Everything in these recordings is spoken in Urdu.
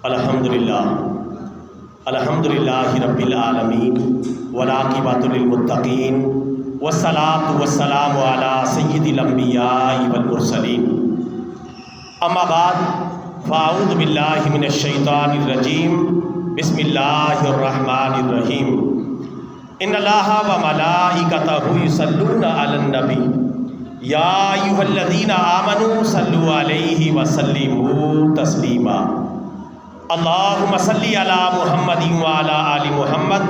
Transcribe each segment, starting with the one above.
الحمدللہ رب العالمین والعاقبۃ للمتقین والصلاۃ والسلام علی سید الانبیاء والمرسلین اما بعد فاعوذ باللہ من الشیطان الرجیم بسم اللہ الرحمن الرحیم ان اللہ وملائکتہ یصلون علی النبی یا ایھا الذین آمنوا صلوا علیہ وسلموا تسلیما اللہم صلی علی محمد وعلی آل محمد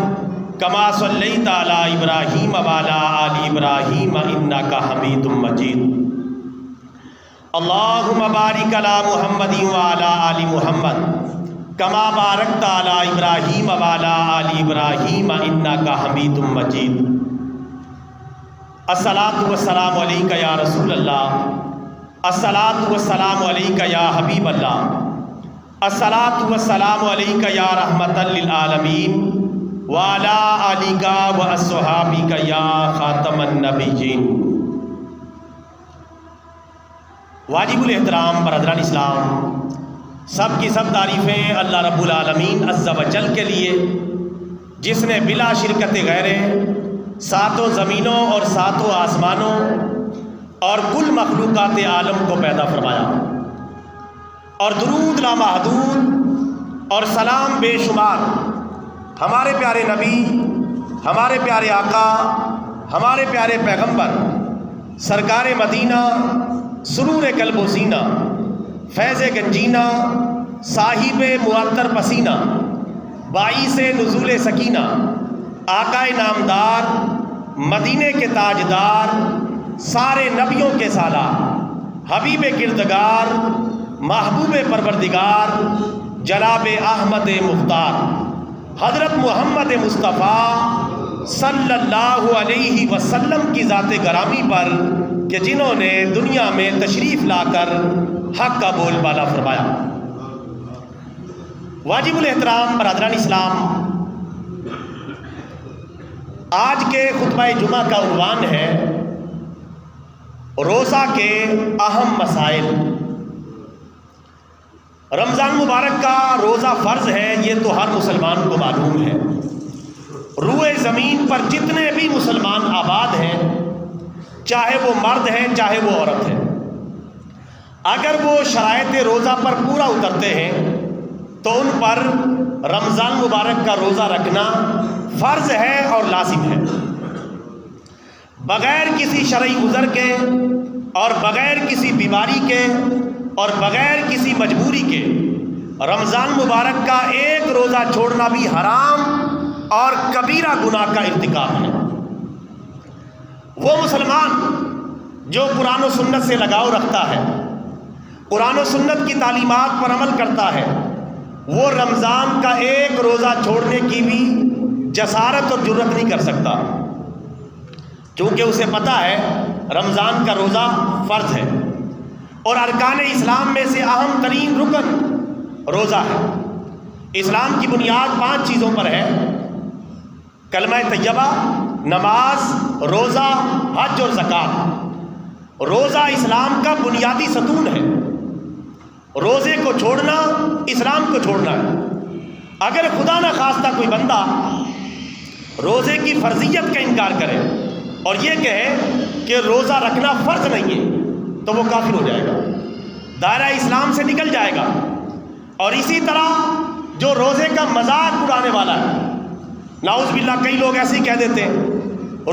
کما صلیت علی ابراہیم وعلی آل ابراہیم انک حمید مجید اللہم بارک علی محمد وعلی آل محمد کما بارکت علی ابراہیم وعلی آل ابراہیم انک حمید مجید الصلاۃ والسلام علیک یا رسول اللہ، الصلاۃ والسلام علیک یا حبیب اللہ، الصلاۃ والسلام علیک یا رحمۃ للعالمین وعلی آلک واصحابک یا خاتم النبیین۔ واجب الاحترام برادران اسلام، سب کی سب تعریفیں اللہ رب العالمین عز و جل کے لیے، جس نے بلا شرکت غیر ساتوں زمینوں اور ساتوں آسمانوں اور کل مخلوقات عالم کو پیدا فرمایا، اور درود لامحدود اور سلام بے شمار ہمارے پیارے نبی، ہمارے پیارے آقا، ہمارے پیارے پیغمبر سرکار مدینہ، سرور قلب و سینہ، فیض گنجینہ، صاحب معطر پسینہ، باعث نزول سکینہ، آقا نامدار، مدینے کے تاجدار، سارے نبیوں کے سالار، حبیب کردگار، محبوب پروردگار، جناب احمد مختار، حضرت محمد مصطفیٰ صلی اللہ علیہ وسلم کی ذات گرامی پر کہ جنہوں نے دنیا میں تشریف لا کر حق کا بول بالا فرمایا۔ واجب الاحترام برادران اسلام، آج کے خطبہ جمعہ کا عنوان ہے روزہ کے اہم مسائل۔ رمضان مبارک کا روزہ فرض ہے، یہ تو ہر مسلمان کو معلوم ہے۔ روئے زمین پر جتنے بھی مسلمان آباد ہیں، چاہے وہ مرد ہیں چاہے وہ عورت ہیں، اگر وہ شرائط روزہ پر پورا اترتے ہیں تو ان پر رمضان مبارک کا روزہ رکھنا فرض ہے اور لازم ہے۔ بغیر کسی شرعی عذر کے اور بغیر کسی بیماری کے اور بغیر کسی مجبوری کے رمضان مبارک کا ایک روزہ چھوڑنا بھی حرام اور کبیرہ گناہ کا ارتکاب ہے۔ وہ مسلمان جو قرآن و سنت سے لگاؤ رکھتا ہے، قرآن و سنت کی تعلیمات پر عمل کرتا ہے، وہ رمضان کا ایک روزہ چھوڑنے کی بھی جسارت اور جرت نہیں کر سکتا، کیونکہ اسے پتہ ہے رمضان کا روزہ فرض ہے اور ارکان اسلام میں سے اہم ترین رکن روزہ ہے۔ اسلام کی بنیاد 5 چیزوں پر ہے: کلمہ طیبہ، نماز، روزہ، حج اور زکوٰۃ۔ روزہ اسلام کا بنیادی ستون ہے۔ روزے کو چھوڑنا اسلام کو چھوڑنا ہے۔ اگر خدا نہ خواستہ کوئی بندہ روزے کی فرضیت کا انکار کرے اور یہ کہے کہ روزہ رکھنا فرض نہیں ہے تو وہ کافر ہو جائے گا، دائرہ اسلام سے نکل جائے گا۔ اور اسی طرح جو روزے کا مذاق اڑانے والا ہے، نعوذ باللہ کئی لوگ ایسے ہی کہہ دیتے ہیں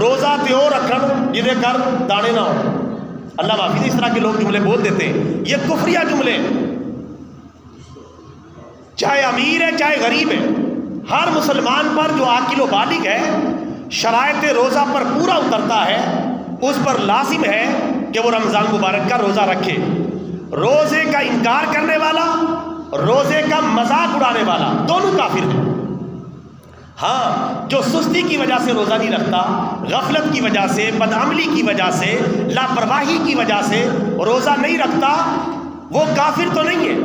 روزہ تیو رکھن جدے کر دانے نہ ہو، اللہ معافی، اس طرح کے لوگ جملے بول دیتے ہیں، یہ کفریہ جملے، چاہے امیر ہے چاہے غریب ہے، ہر مسلمان پر جو عاقل و بالغ ہے شرائط روزہ پر پورا اترتا ہے، اس پر لازم ہے کہ وہ رمضان مبارک کا روزہ رکھے۔ روزے کا انکار کرنے والا، روزے کا مذاق اڑانے والا، دونوں کافر ہیں۔ ہاں، جو سستی کی وجہ سے روزہ نہیں رکھتا، غفلت کی وجہ سے، بدعملی کی وجہ سے، لاپرواہی کی وجہ سے روزہ نہیں رکھتا، وہ کافر تو نہیں ہے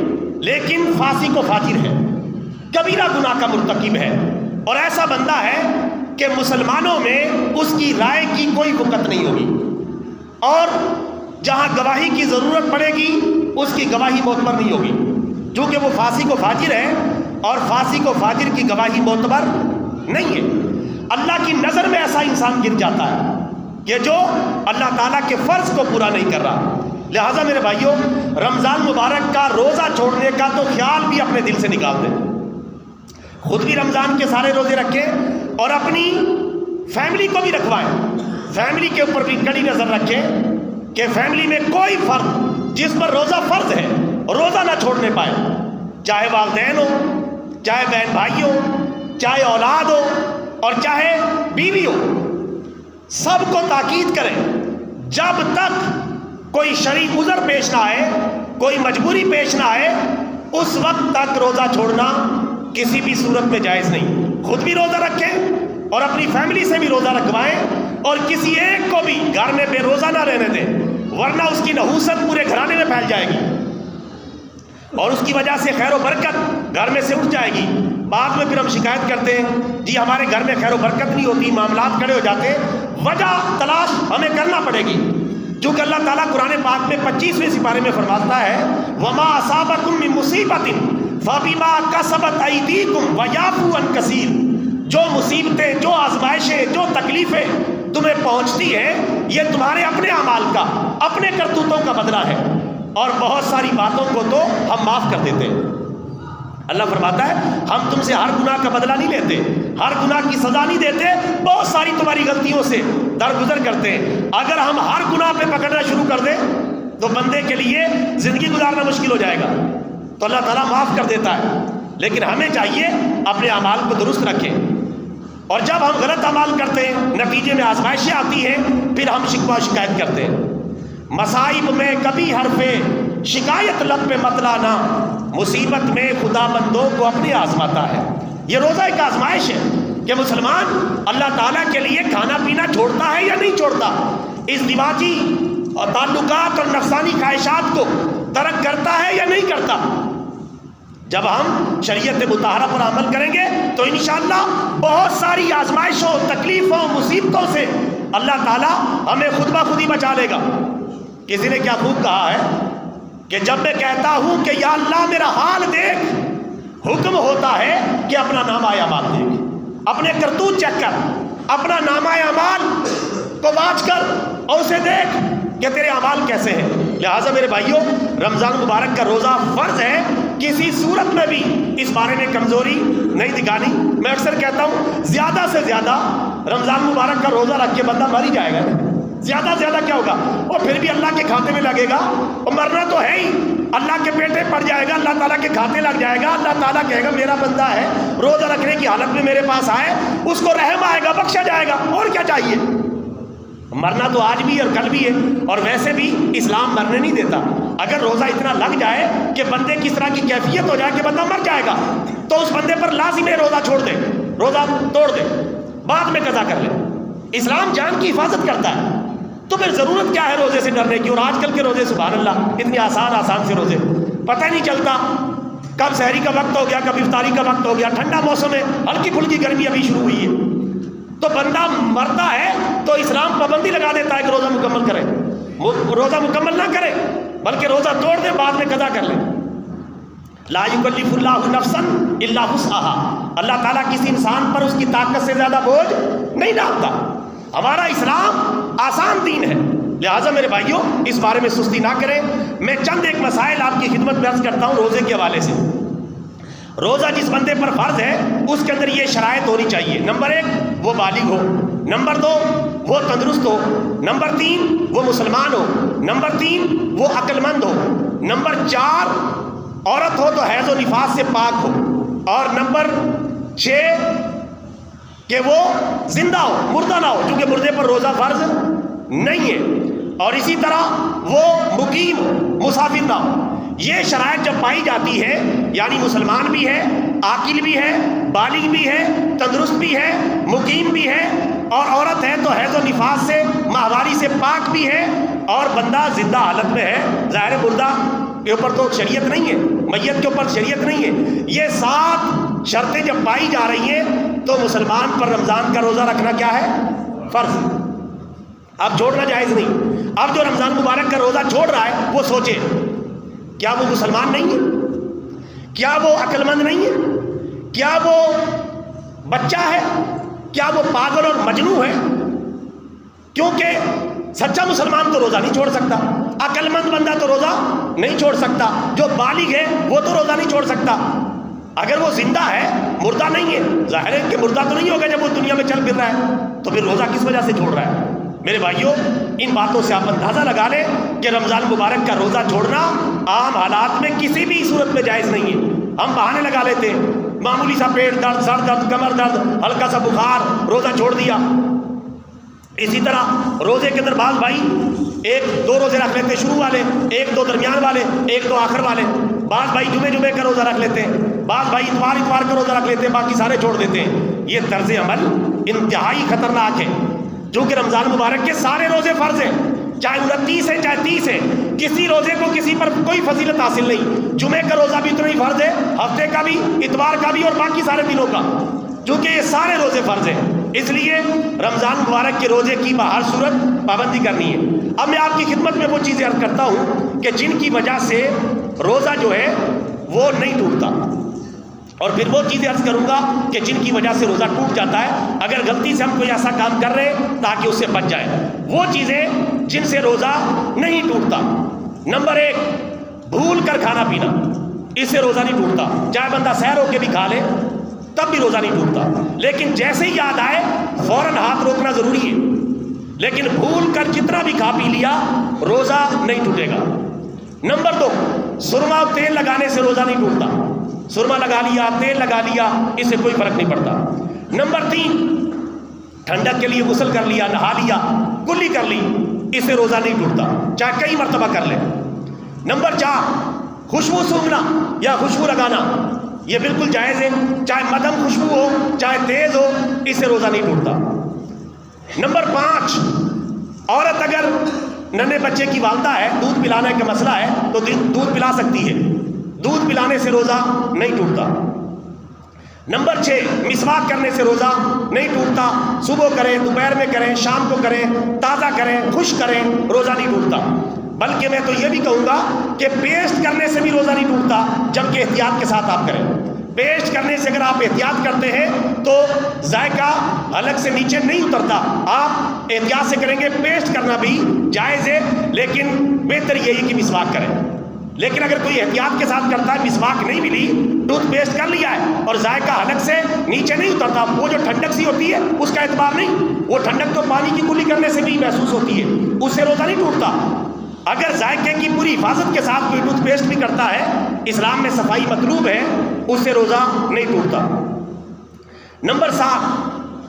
لیکن فاسق و فاجر ہے، کبیرہ گناہ کا مرتکب ہے، اور ایسا بندہ ہے کہ مسلمانوں میں اس کی رائے کی کوئی وقت نہیں ہوگی، اور جہاں گواہی کی ضرورت پڑے گی اس کی گواہی معتبر نہیں ہوگی۔ چونکہ وہ فاسق و فاجر ہے اور فاسق و فاجر کی گواہی معتبر نہیں ہے۔ اللہ کی نظر میں ایسا انسان گر جاتا ہے کہ جو اللہ تعالیٰ کے فرض کو پورا نہیں کر رہا۔ لہٰذا میرے بھائیوں، رمضان مبارک کا روزہ چھوڑنے کا تو خیال بھی اپنے دل سے نکال دیں، خود بھی رمضان کے سارے روزے رکھیں اور اپنی فیملی کو بھی رکھوائیں، فیملی کے اوپر بھی کڑی نظر رکھیں کہ فیملی میں کوئی فرد جس پر روزہ فرض ہے روزہ نہ چھوڑنے پائے، چاہے والدین ہو، چاہے بہن بھائی ہو، چاہے اولاد ہو اور چاہے بیوی ہو، سب کو تاکید کریں جب تک کوئی شرعی عذر پیش نہ آئے، کوئی مجبوری پیش نہ آئے، اس وقت تک روزہ چھوڑنا کسی بھی صورت میں جائز نہیں۔ خود بھی روزہ رکھیں اور اپنی فیملی سے بھی روزہ رکھوائیں، اور کسی ایک کو بھی گھر میں بے روزہ نہ رہنے دیں، ورنہ اس کی نحوست پورے گھرانے میں پھیل جائے گی اور اس کی وجہ سے خیر و برکت گھر میں سے اٹھ جائے گی۔ بعد میں پھر ہم شکایت کرتے ہیں جی ہمارے گھر میں خیر و برکت نہیں ہوتی، معاملات کھڑے ہو جاتے ہیں، وجہ تلاش ہمیں کرنا پڑے گی، چونکہ اللہ تعالیٰ قرآن پاک میں 25ویں سپارے میں فرماتا ہے وَمَا أَصَابَكُم مِّن مُّصِيبَةٍ فَبِمَا كَسَبَتْ أَيْدِيكُمْ وَيَعْفُو عَن كَثِيرٍ، جو مصیبتیں، جو آزمائشیں، جو تکلیفیں تمہیں پہنچتی ہیں یہ تمہارے اپنے اعمال کا، اپنے کرتوتوں کا بدلہ ہے، اور بہت ساری باتوں کو تو ہم معاف کر دیتے ہیں۔ اللہ فرماتا ہے ہم تم سے ہر گناہ کا بدلہ نہیں لیتے، ہر گناہ کی سزا نہیں دیتے، بہت ساری تمہاری غلطیوں سے درگزر کرتے ہیں۔ اگر ہم ہر گناہ پہ پکڑنا شروع کر دیں تو بندے کے لیے زندگی گزارنا مشکل ہو جائے گا، تو اللہ تعالیٰ معاف کر دیتا ہے، لیکن ہمیں چاہیے اپنے اعمال کو درست رکھیں، اور جب ہم غلط اعمال کرتے ہیں نتیجے میں آزمائشیں آتی ہیں، پھر ہم شکوہ شکایت کرتے ہیں۔ مصائب میں کبھی حرف شکایت لب پہ مت لانا، مصیبت میں خدا بندوں کو اپنے آزماتا ہے۔ یہ روزہ ایک آزمائش ہے کہ مسلمان اللہ تعالیٰ کے لیے کھانا پینا چھوڑتا ہے یا نہیں چھوڑتا، اس دماغی اور تعلقات اور نفسانی خواہشات کو ترک کرتا ہے یا نہیں کرتا۔ جب ہم شریعت مطہرہ پر عمل کریں گے تو انشاءاللہ بہت ساری آزمائشوں، تکلیفوں، مصیبتوں سے اللہ تعالیٰ ہمیں خود بخود ہی بچا لے گا۔ کسی نے کیا خوب کہا ہے کہ جب میں کہتا ہوں کہ یا اللہ میرا حال دیکھ، حکم ہوتا ہے کہ اپنا نامہ اعمال دیکھ، اپنے کرتوت چیک کر، اپنا نامہ اعمال کو واچ کر اور اسے دیکھ کہ تیرے اعمال کیسے ہیں۔ لہٰذا میرے بھائیوں، رمضان مبارک کا روزہ فرض ہے، کسی صورت میں بھی اس بارے میں کمزوری نہیں دکھانی۔ میں اکثر کہتا ہوں زیادہ سے زیادہ رمضان مبارک کا روزہ رکھ کے بندہ مر ہی جائے گا، زیادہ سے زیادہ کیا ہوگا، اور پھر بھی اللہ کے کھاتے میں لگے گا، اور مرنا تو ہے ہی، اللہ کے پیٹے پڑ جائے گا، اللہ تعالیٰ کے کھاتے لگ جائے گا۔ اللہ تعالیٰ کہے گا میرا بندہ ہے، روزہ رکھنے کی حالت میں میرے پاس آئے، اس کو رحم آئے گا، بخشا جائے گا، اور کیا چاہیے۔ مرنا تو آج بھی ہے اور کل بھی ہے، اور ویسے بھی اسلام مرنے نہیں دیتا۔ اگر روزہ اتنا لگ جائے کہ بندے کی اس طرح کی کیفیت ہو جائے کہ بندہ مر جائے گا، تو اس بندے پر لازم ہے روزہ چھوڑ دے، روزہ توڑ دے، بعد میں قضا کر لے۔ اسلام جان کی حفاظت کرتا ہے، تو پھر ضرورت کیا ہے روزے سے ڈرنے کی۔ اور آج کل کے روزے سبحان اللہ اتنی آسان سے روزے، پتہ نہیں چلتا کب سحری کا وقت ہو گیا، کب افطاری کا وقت ہو گیا، ٹھنڈا موسم ہے، ہلکی پھلکی گرمی ابھی شروع ہوئی ہے، تو بندہ مرتا ہے تو اسلام پابندی لگا دیتا ہے کہ روزہ مکمل کرے، روزہ مکمل نہ کرے بلکہ روزہ توڑ دے، بعد میں قضا کر لے۔ لا یکلف اللہ نفسا الا وسعها، اللہ تعالیٰ کسی انسان پر اس کی طاقت سے زیادہ بوجھ نہیں ڈالتا۔ ہمارا اسلام آسان دین ہے، لہٰذا میرے بھائیوں اس بارے میں سستی نہ کریں۔ میں چند ایک مسائل آپ کی خدمت میں عرض کرتا ہوں روزے کے حوالے سے۔ روزہ جس بندے پر فرض ہے اس کے اندر یہ شرائط ہونی چاہیے، نمبر 1 وہ بالغ ہو، نمبر 2 وہ تندرست ہو، نمبر 3 وہ مسلمان ہو، نمبر 3 وہ عقل مند ہو، نمبر 4 عورت ہو تو حیض و نفاس سے پاک ہو، اور نمبر 6 کہ وہ زندہ ہو، مردہ نہ ہو، کیونکہ مردے پر روزہ فرض نہیں ہے، اور اسی طرح وہ مقیم مسافر نہ ہو۔ یہ شرائط جب پائی جاتی ہے، یعنی مسلمان بھی ہے، عاقل بھی ہے، بالغ بھی ہے، تندرست بھی ہے، مقیم بھی ہے، اور عورت ہے تو حیض و نفاس سے، ماہواری سے پاک بھی ہے، اور بندہ زندہ حالت میں ہے، ظاہر مردہ کے اوپر تو شریعت نہیں ہے، میت کے اوپر شریعت نہیں ہے۔ یہ 7 شرطیں جب پائی جا رہی ہیں تو مسلمان پر رمضان کا روزہ رکھنا کیا ہے؟ فرض۔ اب چھوڑنا جائز نہیں۔ اب جو رمضان مبارک کا روزہ چھوڑ رہا ہے وہ سوچے کیا وہ مسلمان نہیں ہے؟ کیا وہ عقل مند نہیں ہے؟ کیا وہ بچہ ہے؟ کیا وہ پاگل اور مجنون ہے؟ کیونکہ سچا مسلمان تو روزہ نہیں چھوڑ سکتا، عقل مند بندہ تو روزہ نہیں چھوڑ سکتا، جو بالغ ہے وہ تو روزہ نہیں چھوڑ سکتا۔ اگر وہ زندہ ہے، مردہ نہیں ہے، ظاہر ہے کہ مردہ تو نہیں ہوگا جب وہ دنیا میں چل پھر رہا ہے، تو پھر روزہ کس وجہ سے چھوڑ رہا ہے؟ میرے بھائیوں، ان باتوں سے آپ اندازہ لگا لیں کہ رمضان مبارک کا روزہ چھوڑنا عام حالات میں کسی بھی صورت میں جائز نہیں ہے۔ ہم بہانے لگا لیتے ہیں، معمولی سا پیٹ درد، سر درد، کمر درد، ہلکا سا بخار، روزہ چھوڑ دیا۔ اسی طرح روزے کے اندر بعض بھائی ایک دو روزے رکھ لیتے ہیں، شروع والے، ایک دو درمیان والے، ایک دو آخر والے۔ بعض بھائی جمعے کا روزہ رکھ لیتے ہیں، بعض بھائی اتوار کا روزہ رکھ لیتے ہیں، باقی سارے چھوڑ دیتے ہیں۔ یہ طرز عمل انتہائی خطرناک ہے، جو کہ رمضان مبارک کے سارے روزے فرض ہیں، چاہے 29 ہے چاہے 30 ہے، کسی روزے کو کسی پر کوئی فضیلت حاصل نہیں۔ جمعے کا روزہ بھی اتنا ہی فرض ہے، ہفتے کا بھی، اتوار کا بھی، اور باقی سارے دنوں کا، چونکہ یہ سارے روزے فرض ہیں۔ اس لیے رمضان مبارک کے روزے کی بہر صورت پابندی کرنی ہے۔ اب میں آپ کی خدمت میں وہ چیزیں عرض کرتا ہوں کہ جن کی وجہ سے روزہ جو ہے وہ نہیں ٹوٹتا، اور پھر وہ چیزیں عرض کروں گا کہ جن کی وجہ سے روزہ ٹوٹ جاتا ہے اگر غلطی سے ہم کوئی ایسا کام کر رہے ہیں تاکہ اس سے بچ جائے۔ وہ چیزیں جن سے روزہ نہیں ٹوٹتا، نمبر 1، بھول کر کھانا پینا، اس سے روزہ نہیں ٹوٹتا، چاہے بندہ سحر ہو کے بھی کھا لے تب بھی روزہ نہیں ٹوٹتا، لیکن جیسے ہی یاد آئے فوراً ہاتھ روکنا ضروری ہے۔ لیکن بھول کر جتنا بھی کھا پی لیا روزہ نہیں ٹوٹے گا۔ نمبر 2، سرما اور تیل لگانے سے روزہ نہیں ٹوٹتا، سرما لگا لیا، تیل لگا لیا، اس سے کوئی فرق نہیں پڑتا۔ نمبر 3، ٹھنڈک کے لیے غسل کر لیا، نہا لیا، کلی کر لی، اس سے روزہ نہیں ٹوٹتا، چاہے کئی مرتبہ کر لے۔ نمبر 4، خوشبو سونگھنا یا خوشبو لگانا، یہ بالکل جائز ہے، چاہے مدھم خوشبو ہو چاہے تیز ہو، اس سے روزہ نہیں ٹوٹتا۔ نمبر 5، عورت اگر ننھے بچے کی والدہ ہے، دودھ پلانے کا مسئلہ ہے تو دودھ پلا سکتی ہے، دودھ پلانے سے روزہ نہیں ٹوٹتا۔ نمبر 6، مسواک کرنے سے روزہ نہیں ٹوٹتا، صبح کریں، دوپہر میں کریں، شام کو کریں، تازہ کریں، خشک کریں، روزہ نہیں ٹوٹتا۔ بلکہ میں تو یہ بھی کہوں گا کہ پیسٹ کرنے سے بھی روزہ نہیں ٹوٹتا، جبکہ احتیاط کے ساتھ آپ کریں۔ پیسٹ کرنے سے اگر آپ احتیاط کرتے ہیں تو ذائقہ حلق سے نیچے نہیں اترتا، آپ احتیاط سے کریں گے۔ پیسٹ کرنا بھی جائز ہے، لیکن بہتر یہی کہ مسواک کریں۔ لیکن اگر کوئی احتیاط کے ساتھ کرتا ہے، مسواک نہیں ملی، ٹوتھ پیسٹ کر لیا ہے اور ذائقہ حلق سے نیچے نہیں اترتا، وہ جو ٹھنڈک سی ہوتی ہے اس کا اعتبار نہیں، وہ ٹھنڈک تو پانی کی کلی کرنے سے بھی محسوس ہوتی ہے، اس سے روزہ نہیں ٹوٹتا۔ اگر ذائقے کی پوری حفاظت کے ساتھ کوئی ٹوتھ پیسٹ بھی کرتا ہے، اسلام میں صفائی مطلوب ہے، اس سے روزہ نہیں ٹوٹتا۔ نمبر 7،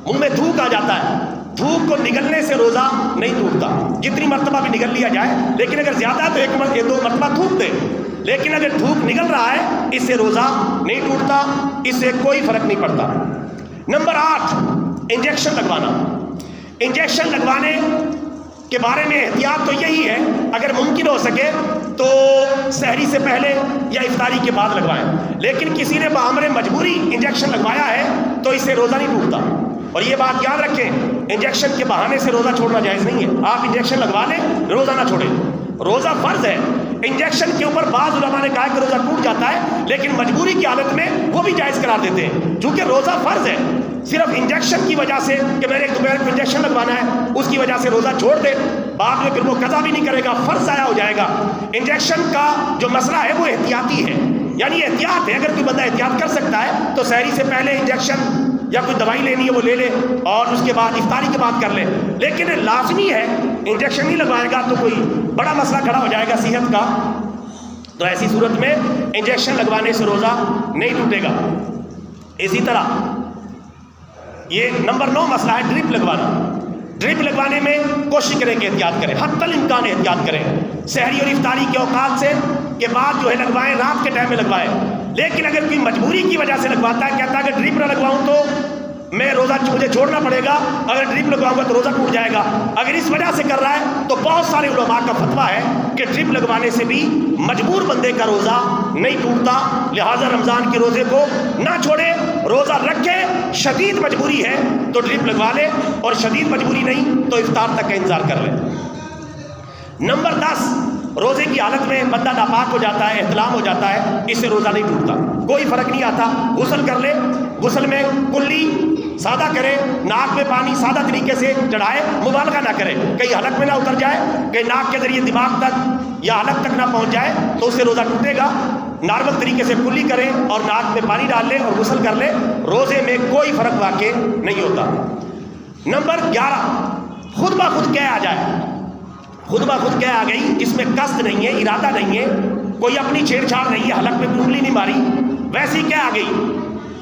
منہ میں تھوک آ جاتا ہے، تھوک کو نگلنے سے روزہ نہیں ٹوٹتا، جتنی مرتبہ بھی نگل لیا جائے، لیکن اگر زیادہ ہے تو ایک دو مرتبہ تھوک دے، لیکن اگر تھوک نگل رہا ہے اس سے روزہ نہیں ٹوٹتا، اس سے کوئی فرق نہیں پڑتا۔ نمبر 8، انجیکشن لگوانا۔ انجیکشن لگوانے کے بارے میں احتیاط تو یہی ہے، اگر ممکن ہو سکے تو سحری سے پہلے یا افطاری کے بعد لگوائیں، لیکن کسی نے بہامر مجبوری انجیکشن لگوایا ہے تو اس سے روزہ نہیں ٹوٹتا۔ اور یہ بات یاد رکھیں، انجیکشن کے بہانے سے روزہ چھوڑنا جائز نہیں ہے۔ آپ انجیکشن لگوا لیں، روزہ نہ چھوڑیں، روزہ فرض ہے۔ انجیکشن کے اوپر بعض علماء نے کہا کہ روزہ ٹوٹ جاتا ہے، لیکن مجبوری کی حالت میں وہ بھی جائز قرار دیتے ہیں، چونکہ روزہ فرض ہے۔ صرف انجیکشن کی وجہ سے کہ میں نے ایک دوپہر کو انجیکشن لگوانا ہے، اس کی وجہ سے روزہ چھوڑ دے، بعد میں پھر وہ قضا بھی نہیں کرے گا، فرض ضائع ہو جائے گا۔ انجیکشن کا جو مسئلہ ہے وہ احتیاطی ہے، یعنی احتیاط ہے، اگر کوئی بندہ احتیاط کر سکتا ہے تو سحری سے پہلے انجیکشن یا کوئی دوائی لینی ہے وہ لے لے اور اس کے بعد افطاری کے بعد کر لے، لیکن لازمی ہے انجیکشن نہیں لگوائے گا تو کوئی بڑا مسئلہ کھڑا ہو جائے گا صحت کا، تو ایسی صورت میں انجیکشن لگوانے سے روزہ نہیں ٹوٹے گا۔ اسی طرح یہ نمبر 9 مسئلہ ہے ڈرپ لگوانا۔ ڈرپ لگوانے میں کوشش کریں کہ احتیاط کریں، حتی الامکان احتیاط کریں، سحری اور افطاری کے اوقات سے کے بعد جو ہے لگوائیں، رات کے ٹائم میں لگوائیں۔ لیکن اگر کوئی مجبوری کی وجہ سے لگواتا ہے، کہتا ہے کہ ڈرپ نہ لگواؤں تو میں روزہ مجھے چھوڑنا پڑے گا، اگر ڈرپ لگواؤں گا تو روزہ ٹوٹ جائے گا، اگر اس وجہ سے کر رہا ہے تو بہت سارے علماء کا فتویٰ ہے کہ ڈرپ لگوانے سے بھی مجبور بندے کا روزہ نہیں ٹوٹتا، لہٰذا رمضان کے روزے کو نہ چھوڑے، روزہ رکھے، شدید مجبوری ہے تو ڈرپ لگوا لے اور شدید مجبوری نہیں تو افطار تک کا انتظار کر لے۔ نمبر 10، روزے کی حالت میں بندہ ناپاک ہو جاتا ہے، احتلام ہو جاتا ہے، اس سے روزہ نہیں ٹوٹتا، کوئی فرق نہیں آتا. غسل کر لے، غسل میں کلی سادہ کرے، ناک میں پانی سادہ طریقے سے چڑھائے، مبالغہ نہ کرے، کہیں حلق میں نہ اتر جائے، کہیں ناک کے ذریعے دماغ تک یا حلق تک نہ پہنچ جائے تو اس سے روزہ ٹوٹے گا. نارمل طریقے سے کلی کرے اور ناک میں پانی ڈال لے اور غسل کر لے، روزے میں کوئی فرق واقع نہیں ہوتا. نمبر 11، خود بخود کہہ آ جائے. خود بخود کہہ آ گئی جس میں قصد نہیں ہے، ارادہ نہیں ہے، کوئی اپنی چھیڑ چھاڑ نہیں ہے، حلق میں انگلی نہیں ماری، ویسی کہہ آ گئی.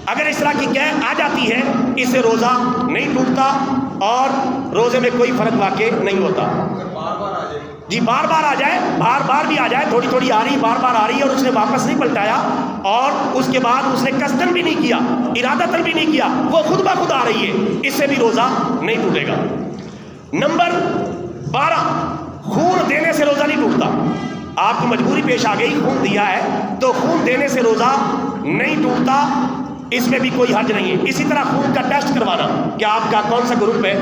اگر اس طرح کی کہہ آ جاتی ہے اس سے روزہ نہیں ٹوٹتا اور روزے میں کوئی فرق واقع نہیں ہوتا. جی بار بار آ جائے، بار بار بھی آ جائے، تھوڑی تھوڑی آ رہی، بار بار آ رہی ہے اور اس نے واپس نہیں پلٹایا اور اس کے بعد اس نے قصدن بھی نہیں کیا، ارادتن بھی نہیں کیا، وہ خود بخود آ رہی ہے، اس سے بھی روزہ نہیں ٹوٹے گا. نمبر 12، خون دینے سے روزہ نہیں ٹوٹتا. آپ کو مجبوری پیش آ گئی، خون دیا ہے تو خون دینے سے روزہ نہیں ٹوٹتا، اس میں بھی کوئی حرج نہیں ہے. اسی طرح خون کا ٹیسٹ کروانا کہ آپ کا کون سا گروپ ہے،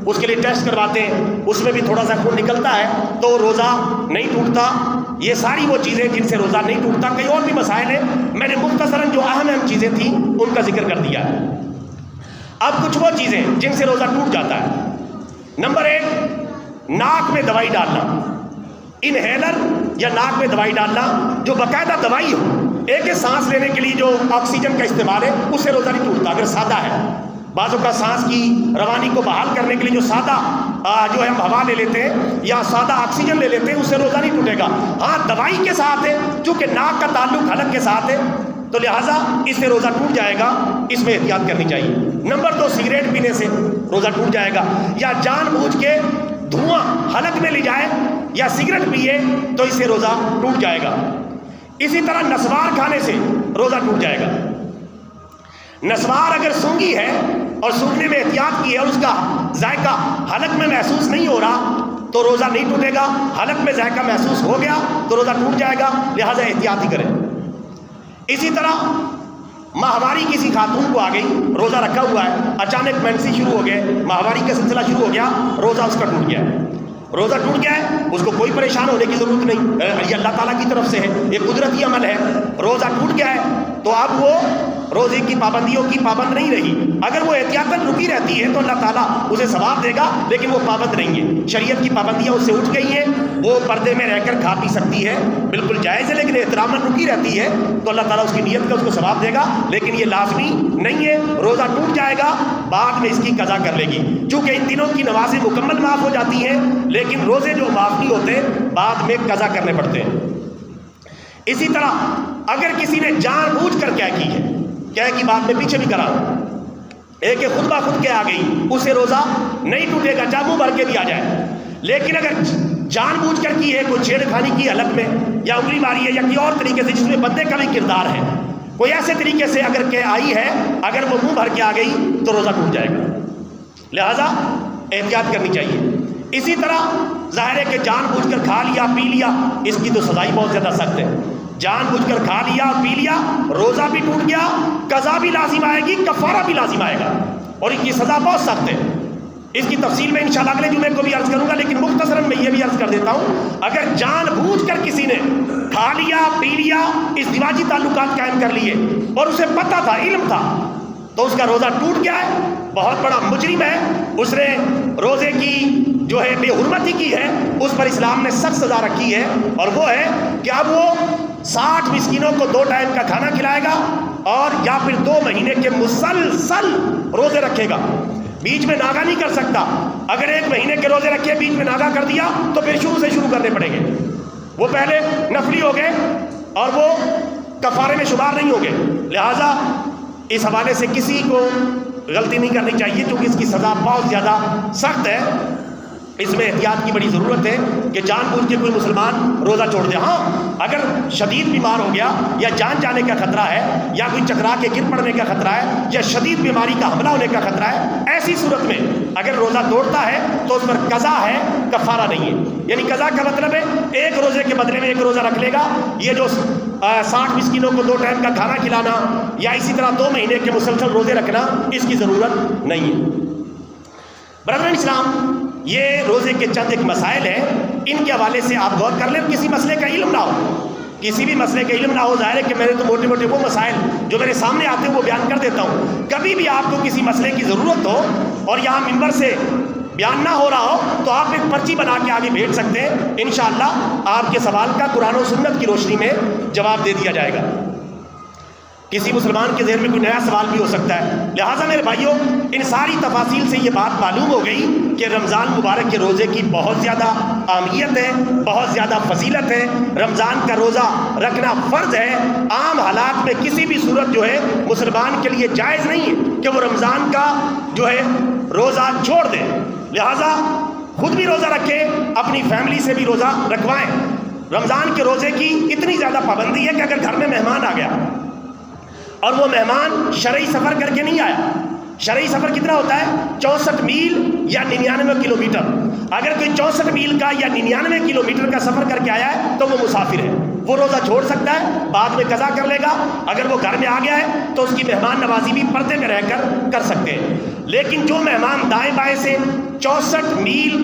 اس کے لیے ٹیسٹ کرواتے ہیں، اس میں بھی تھوڑا سا خون نکلتا ہے تو روزہ نہیں ٹوٹتا. یہ ساری وہ چیزیں جن سے روزہ نہیں ٹوٹتا. کئی اور بھی مسائل ہیں، میں نے مختصراً جو اہم اہم چیزیں تھیں ان کا ذکر کر دیا ہے. اب کچھ وہ چیزیں جن سے روزہ ٹوٹ جاتا ہے. نمبر 1، ناک میں دوائی ڈالنا، انہیلر یا ناک میں دوائی ڈالنا جو باقاعدہ دوائی ہو. ایک سانس لینے کے لیے جو آکسیجن کا استعمال ہے اس سے روزہ نہیں ٹوٹتا اگر سادہ ہے. بعضوں کا سانس کی روانی کو بحال کرنے کے لیے جو سادہ جو ہے ہم ہوا لے لیتے ہیں یا سادہ آکسیجن لے لیتے ہیں اس سے روزہ نہیں ٹوٹے گا. ہاں دوائی کے ساتھ ہے، چونکہ ناک کا تعلق حلق کے ساتھ ہے تو لہٰذا اس سے روزہ ٹوٹ جائے گا، اس میں احتیاط کرنی چاہیے. نمبر 2، سگریٹ پینے سے روزہ ٹوٹ جائے گا یا جان بوجھ کے دھواں حلق میں لے جائے یا سگریٹ پیے تو اس سے روزہ ٹوٹ جائے گا. اسی طرح نسوار کھانے سے روزہ ٹوٹ جائے گا. نسوار اگر سونگھی ہے اور سونگھنے میں احتیاط کی ہے اور اس کا ذائقہ حلق میں محسوس نہیں ہو رہا تو روزہ نہیں ٹوٹے گا. حلق میں ذائقہ محسوس ہو گیا تو روزہ ٹوٹ جائے گا، لہٰذا احتیاط ہی کریں. اسی طرح ماہواری کسی خاتون کو آ گئی، روزہ رکھا ہوا ہے، اچانک مینسی شروع ہو گئے، ماہواری کا سلسلہ شروع ہو گیا، روزہ اس کا ٹوٹ گیا ہے. روزہ ٹوٹ گیا ہے، اس کو کوئی پریشان ہونے کی ضرورت نہیں، یہ اللہ تعالیٰ کی طرف سے ہے، یہ قدرتی عمل ہے. روزہ ٹوٹ گیا ہے تو اب وہ روزے کی پابندیوں کی پابند نہیں رہی. اگر وہ احتیاطاً رکی رہتی ہے تو اللہ تعالیٰ اسے ثواب دے گا، لیکن وہ پابند نہیں ہے. شریعت کی پابندیاں اس سے اٹھ گئی ہیں، وہ پردے میں رہ کر کھا پی سکتی ہے، بالکل جائز ہے، لیکن احتراماً رکی رہتی ہے تو اللہ تعالیٰ اس کی نیت کا اس کو ثواب دے گا، لیکن یہ لازمی نہیں ہے. روزہ ٹوٹ جائے گا، بعد میں اس کی قضا کر لے گی، چونکہ ان دنوں کی نمازیں مکمل معاف ہو جاتی ہیں لیکن روزے جو معاف نہیں ہوتے بعد میں قضا کرنے پڑتے ہیں. اسی طرح اگر کسی نے جان بوجھ کر کیا کی ہے، کیا کی بات میں پیچھے بھی کرا ہوں، ایک خود بخود کیا آ گئی، اسے روزہ نہیں ٹوٹے گا چاہے منہ بھر کے بھی آ جائے. لیکن اگر جان بوجھ کر کی ہے، کوئی چھیڑ خانی کی حلق میں یا انگلی ماری ہے یا کسی اور طریقے سے جس میں بندے کا بھی کردار ہے، کوئی ایسے طریقے سے اگر کہ آئی ہے، اگر وہ منہ بھر کے آ گئی تو روزہ ٹوٹ جائے گا، لہذا احتیاط کرنی چاہیے. اسی طرح ظاہر ہے کہ جان بوجھ کر کھا لیا پی لیا، اس کی تو سزا ہی بہت زیادہ سخت ہے. جان بوجھ کر کھا لیا پی لیا، روزہ بھی ٹوٹ گیا، قضا بھی لازم آئے گی، کفارہ بھی لازم آئے گا اور اس کی سزا بہت سخت ہے. اس کی تفصیل میں انشاءاللہ اگلے جمعے کو بھی عرض کروں گا، لیکن مختصراً میں یہ بھی عرض کر دیتا ہوں، اگر جان بوجھ کر کسی نے کھا لیا پی لیا، ازدواجی تعلقات قائم کر لیے اور اسے پتہ تھا، علم تھا، تو اس کا روزہ ٹوٹ گیا ہے، بہت بڑا مجرم ہے، اس نے روزے کی جو ہے بے حرمتی کی ہے، اس پر اسلام نے سخت سزا رکھی ہے، اور وہ ہے کہ اب وہ 60 مسکینوں کو 2 ٹائم کا کھانا کھلائے گا اور یا پھر 2 مہینے کے مسلسل روزے رکھے گا، بیچ میں ناغہ نہیں کر سکتا. اگر 1 مہینے کے روزے رکھے بیچ میں ناغہ کر دیا تو پھر شروع سے شروع کرنے پڑیں گے. وہ پہلے نفلی ہو گئے اور وہ کفارے میں شمار نہیں ہو گئے. لہٰذا اس حوالے سے کسی کو غلطی نہیں کرنی چاہیے، کیونکہ اس کی سزا بہت زیادہ سخت ہے. اس میں احتیاط کی بڑی ضرورت ہے کہ جان بوجھ کے کوئی مسلمان روزہ چھوڑ دے. ہاں اگر شدید بیمار ہو گیا یا جان جانے کا خطرہ ہے یا کوئی چکرا کے گر پڑنے کا خطرہ ہے یا شدید بیماری کا حملہ ہونے کا خطرہ ہے، ایسی صورت میں اگر روزہ توڑتا ہے تو اس پر قضا ہے، کفارہ نہیں ہے. یعنی قضا کا مطلب ہے 1 روزے کے بدلے میں 1 روزہ رکھ لے گا. یہ جو 60 مسکینوں کو 2 ٹائم کا کھانا کھلانا یا اسی طرح 2 مہینے کے مسلسل روزے رکھنا، اس کی ضرورت نہیں ہے. برادران اسلام، یہ روزے کے چند ایک مسائل ہیں، ان کے حوالے سے آپ غور کر لیں. کسی مسئلے کا علم نہ ہو، کسی بھی مسئلے کا علم نہ ہو، ظاہر ہے کہ میں نے تو موٹے موٹے وہ مسائل جو میرے سامنے آتے ہیں وہ بیان کر دیتا ہوں. کبھی بھی آپ کو کسی مسئلے کی ضرورت ہو اور یہاں منبر سے بیان نہ ہو رہا ہو تو آپ ایک پرچی بنا کے آگے بھیج سکتے ہیں. انشاءاللہ آپ کے سوال کا قرآن و سنت کی روشنی میں جواب دے دیا جائے گا. کسی مسلمان کے ذہن میں کوئی نیا سوال بھی ہو سکتا ہے. لہٰذا میرے بھائیوں، ان ساری تفاصیل سے یہ بات معلوم ہو گئی کہ رمضان مبارک کے روزے کی بہت زیادہ اہمیت ہے، بہت زیادہ فضیلت ہے. رمضان کا روزہ رکھنا فرض ہے. عام حالات میں کسی بھی صورت جو ہے مسلمان کے لیے جائز نہیں ہے کہ وہ رمضان کا جو ہے روزہ چھوڑ دے. لہٰذا خود بھی روزہ رکھے، اپنی فیملی سے بھی روزہ رکھوائیں. رمضان کے روزے کی اتنی زیادہ پابندی ہے کہ اگر گھر میں مہمان آ گیا اور وہ مہمان شرعی سفر کر کے نہیں آیا، شرعی سفر کتنا ہوتا ہے؟ 64 میل یا 99 کلومیٹر. اگر کوئی 64 میل کا یا 99 کلومیٹر کا سفر کر کے آیا ہے تو وہ مسافر ہے، وہ روزہ چھوڑ سکتا ہے، بعد میں قضا کر لے گا. اگر وہ گھر میں آ گیا ہے تو اس کی مہمان نوازی بھی پردے میں رہ کر سکتے ہیں. لیکن جو مہمان دائیں بائیں سے 64 میل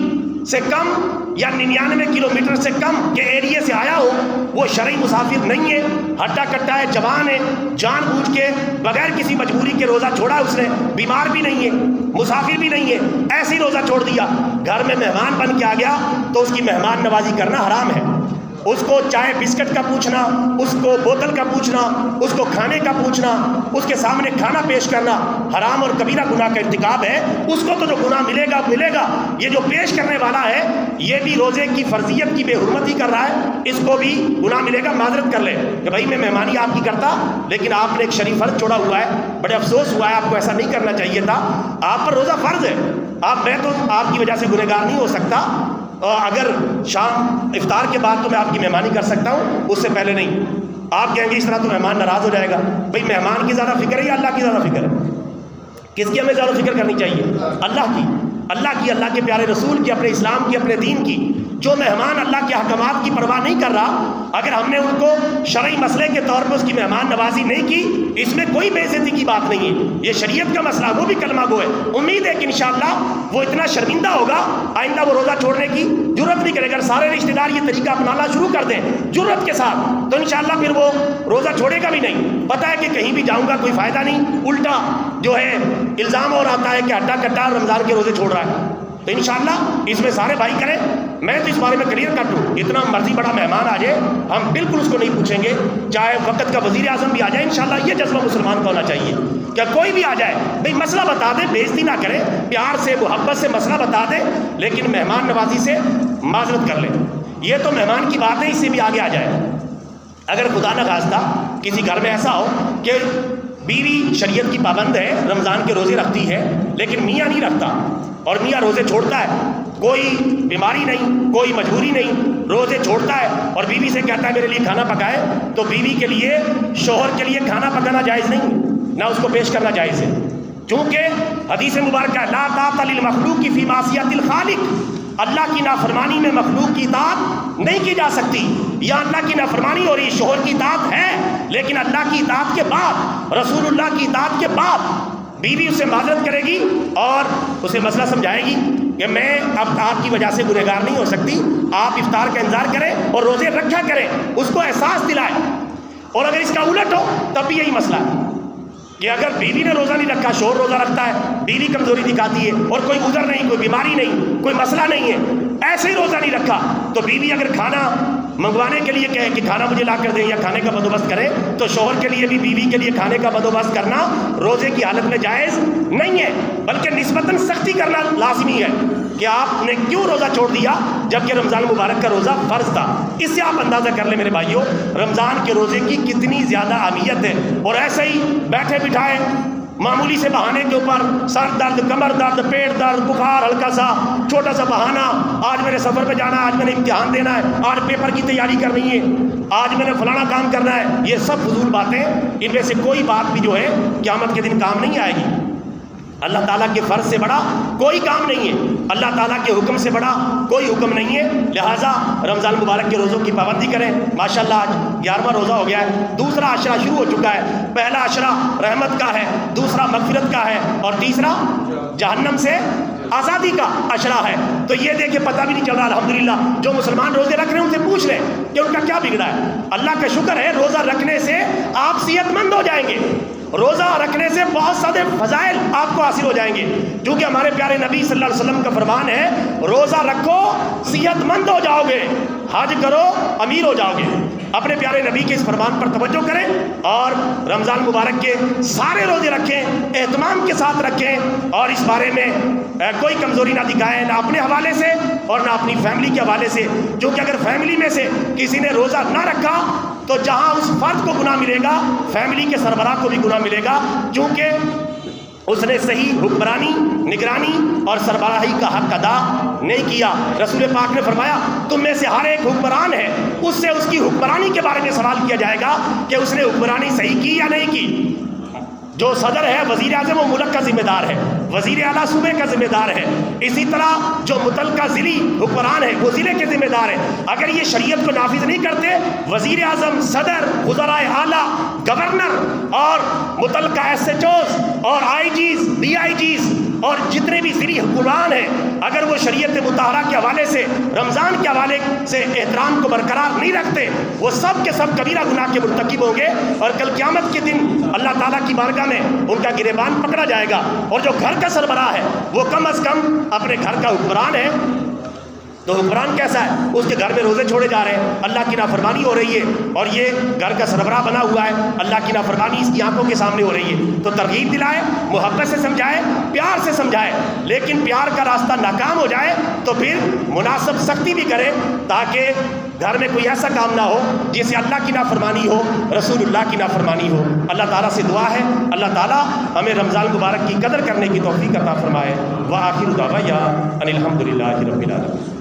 سے کم یا 99 کلومیٹر سے کم کے ایریے سے آیا ہو، وہ شرعی مسافر نہیں ہے، ہٹا کٹا ہے، جوان ہے، جان بوجھ کے بغیر کسی مجبوری کے روزہ چھوڑا اس نے، بیمار بھی نہیں ہے، مسافر بھی نہیں ہے، ایسے ہی روزہ چھوڑ دیا. گھر میں مہمان بن کے آ گیا تو اس کی مہمان نوازی کرنا حرام ہے. اس کو چائے بسکٹ کا پوچھنا، اس کو بوتل کا پوچھنا، اس کو کھانے کا پوچھنا، اس کے سامنے کھانا پیش کرنا حرام اور کبیرہ گناہ کا ارتکاب ہے. اس کو تو جو گناہ ملے گا. یہ جو پیش کرنے والا ہے یہ بھی روزے کی فرضیت کی بے حرمتی کر رہا ہے، اس کو بھی گناہ ملے گا. معذرت کر لے کہ بھائی میں مہمانی آپ کی کرتا لیکن آپ نے ایک شریف فرض چھوڑا ہوا ہے، بڑے افسوس ہوا ہے، آپ کو ایسا نہیں کرنا چاہیے تھا. آپ پر روزہ فرض ہے. میں تو آپ کی وجہ سے گنہگار نہیں ہو سکتا. اگر شام افطار کے بعد تو میں آپ کی مہمانی کر سکتا ہوں، اس سے پہلے نہیں. آپ کہیں گے اس طرح تو مہمان ناراض ہو جائے گا. بھئی مہمان کی زیادہ فکر ہے یا اللہ کی زیادہ فکر ہے؟ کس کی ہمیں زیادہ فکر کرنی چاہیے؟ اللہ کے پیارے رسول کی، اپنے اسلام کی، اپنے دین کی. جو مہمان اللہ کے احکامات کی پرواہ نہیں کر رہا، اگر ہم نے ان کو شرعی مسئلے کے طور پر اس کی مہمان نوازی نہیں کی، اس میں کوئی بے عزتی کی بات نہیں ہے. یہ شریعت کا مسئلہ، وہ بھی کلمہ گو ہے. امید ہے کہ انشاءاللہ وہ اتنا شرمندہ ہوگا آئندہ وہ روزہ چھوڑنے کی جرت نہیں کرے گا. اگر سارے رشتہ دار یہ طریقہ اپنانا شروع کر دیں جرت کے ساتھ تو انشاءاللہ پھر وہ روزہ چھوڑے گا بھی نہیں. پتہ ہے کہ کہیں بھی جاؤں گا کوئی فائدہ نہیں، الٹا جو ہے الزام اور آتا ہے کہ ہٹا کٹا رمضان کے روزے چھوڑ رہا ہے. تو انشاءاللہ اس میں سارے بھائی کریں. میں تو اس بارے میں کلیئر کٹ ہوں، اتنا مرضی بڑا مہمان آ جائے ہم بالکل اس کو نہیں پوچھیں گے، چاہے وقت کا وزیر اعظم بھی آ جائے. انشاءاللہ یہ جذبہ مسلمان کا ہونا چاہیے کہ کوئی بھی آ جائے بھئی مسئلہ بتا دے، بے عزتی نہ کرے، پیار سے محبت سے مسئلہ بتا دے، لیکن مہمان نوازی سے معذرت کر لیں. یہ تو مہمان کی بات ہے، اس سے بھی آگے آ جائے. اگر خدا نہ خواستہ کسی گھر میں ایسا ہو کہ بیوی شریعت کی پابند ہے، رمضان کے روزے رکھتی ہے لیکن میاں نہیں رکھتا اور میاں روزے چھوڑتا ہے، کوئی بیماری نہیں، کوئی مجبوری نہیں، روزے چھوڑتا ہے اور بیوی سے کہتا ہے میرے لیے کھانا پکائے، تو بیوی کے لیے، شوہر کے لیے کھانا پکانا جائز نہیں، نہ اس کو پیش کرنا جائز ہے. چونکہ حدیث مبارکہ لا طاعۃ للمخلوق فی معصیۃ الخالق، اللہ کی نافرمانی میں مخلوق کی اطاعت نہیں کی جا سکتی. یا اللہ کی نافرمانی ہو رہی، شوہر کی اطاعت ہے لیکن اللہ کی اطاعت کے بعد، رسول اللہ کی اطاعت کے بعد بیوی اس سے معذرت کرے گی اور اسے مسئلہ سمجھائے گی کہ میں اب آپ کی وجہ سے گنہگار نہیں ہو سکتی، آپ افطار کا انتظار کریں اور روزے رکھا کریں، اس کو احساس دلائیں. اور اگر اس کا الٹ ہو تب بھی یہی مسئلہ ہے کہ اگر بیوی نے روزہ نہیں رکھا، شوہر روزہ رکھتا ہے، بیوی کمزوری دکھاتی ہے اور کوئی عذر نہیں، کوئی بیماری نہیں، کوئی مسئلہ نہیں ہے، ایسے ہی روزہ نہیں رکھا، تو بیوی اگر کھانا منگوانے کے لیے کہے کہ کھانا مجھے لا کر دیں یا کھانے کا بندوبست کرے، تو شوہر کے لیے بھی بیوی کے لیے کھانے کا بندوبست کرنا روزے کی حالت میں جائز نہیں ہے، بلکہ نسبتاً سختی کرنا لازمی ہے کہ آپ نے کیوں روزہ چھوڑ دیا جبکہ رمضان مبارک کا روزہ فرض تھا. اس سے آپ اندازہ کر لیں میرے بھائیوں رمضان کے روزے کی کتنی زیادہ اہمیت ہے. اور ایسے ہی بیٹھے بٹھائے معمولی سے بہانے کے اوپر سر درد، کمر درد، پیٹ درد، بخار، ہلکا سا چھوٹا سا بہانہ، آج میں نے سفر پہ جانا ہے، آج میں نے امتحان دینا ہے، آج پیپر کی تیاری کرنی ہے، آج میں نے فلانا کام کرنا ہے، یہ سب فضول باتیں. ان میں سے کوئی بات بھی جو ہے قیامت کے دن کام نہیں آئے گی. اللہ تعالیٰ کے فرض سے بڑا کوئی کام نہیں ہے، اللہ تعالیٰ کے حکم سے بڑا کوئی حکم نہیں ہے. لہٰذا رمضان مبارک کے روزوں کی پابندی کریں. ماشاءاللہ آج 11واں روزہ ہو گیا ہے، دوسرا عشرہ شروع ہو چکا ہے. پہلا عشرہ رحمت کا ہے، دوسرا مغفرت کا ہے اور تیسرا جہنم سے آزادی کا اشرا ہے. تو یہ دیکھیں پتہ بھی نہیں چل رہا. الحمدللہ جو مسلمان روزے رکھ رہے ہیں ان سے پوچھ رہے ہیں کہ ان کا کیا بگڑا ہے. اللہ کا شکر ہے روزہ رکھنے سے آپ صحت مند ہو جائیں گے. روزہ رکھنے سے بہت سارے فضائل آپ کو حاصل ہو جائیں گے، کیونکہ ہمارے پیارے نبی صلی اللہ علیہ وسلم کا فرمان ہے روزہ رکھو صحت مند ہو جاؤ گے، حج کرو امیر ہو جاؤ گے. اپنے پیارے نبی کے اس فرمان پر توجہ کریں اور رمضان مبارک کے سارے روزے رکھیں، اہتمام کے ساتھ رکھیں اور اس بارے میں کوئی کمزوری نہ دکھائیں، نہ اپنے حوالے سے اور نہ اپنی فیملی کے حوالے سے. کیونکہ اگر فیملی میں سے کسی نے روزہ نہ رکھا تو جہاں اس فرد کو گناہ ملے گا فیملی کے سربراہ کو بھی گناہ ملے گا، کیونکہ اس نے صحیح حکمرانی، نگرانی اور سربراہی کا حق ادا نہیں کیا. رسول پاک نے فرمایا تم میں سے ہر ایک حکمران ہے، اس سے اس کی حکمرانی کے بارے میں سوال کیا جائے گا کہ اس نے حکمرانی صحیح کی یا نہیں کی. جو صدر ہے وزیر اعظم وہ ملک کا ذمہ دار ہے، وزیر اعلیٰ صوبے کا ذمہ دار ہے. اسی طرح جو متعلقہ ضلعی حکمران ہے وہ ضلع کے ذمہ دار ہے. اگر یہ شریعت کو نافذ نہیں کرتے، وزیر اعظم، صدر، وزرائے اعلیٰ، گورنر اور متعلقہ SHOs اور IGs، DIGs اور جتنے بھی ضلعی حکمران ہیں، اگر وہ شریعت مطہرہ کے حوالے سے، رمضان کے حوالے سے احترام کو برقرار نہیں رکھتے، وہ سب کے سب کبیرہ گناہ کے مرتکب ہوں گے اور کل قیامت کے دن اللہ تعالیٰ کی بارگاہ میں ان کا گریبان پکڑا جائے گا. اور جو گھر کا سربراہ ہے وہ کم از کم اپنے گھر کا حکمران ہے. تو حکمران کیسا ہے؟ اس کے گھر میں روزے چھوڑے جا رہے ہیں، اللہ کی نافرمانی ہو رہی ہے اور یہ گھر کا سربراہ بنا ہوا ہے، اللہ کی نافرمانی اس کی آنکھوں کے سامنے ہو رہی ہے. تو ترغیب دلائے، محبت سے سمجھائے، پیار سے سمجھائے، لیکن پیار کا راستہ ناکام ہو جائے تو پھر مناسب سختی بھی کرے تاکہ گھر میں کوئی ایسا کام نہ ہو جس سے اللہ کی نافرمانی ہو، رسول اللہ کی نافرمانی ہو. اللہ تعالیٰ سے دعا ہے اللہ تعالیٰ ہمیں رمضان مبارک کی قدر کرنے کی توفیق عطا فرمائے. وآخر دعوانا ان الحمد للہ رب العالمین.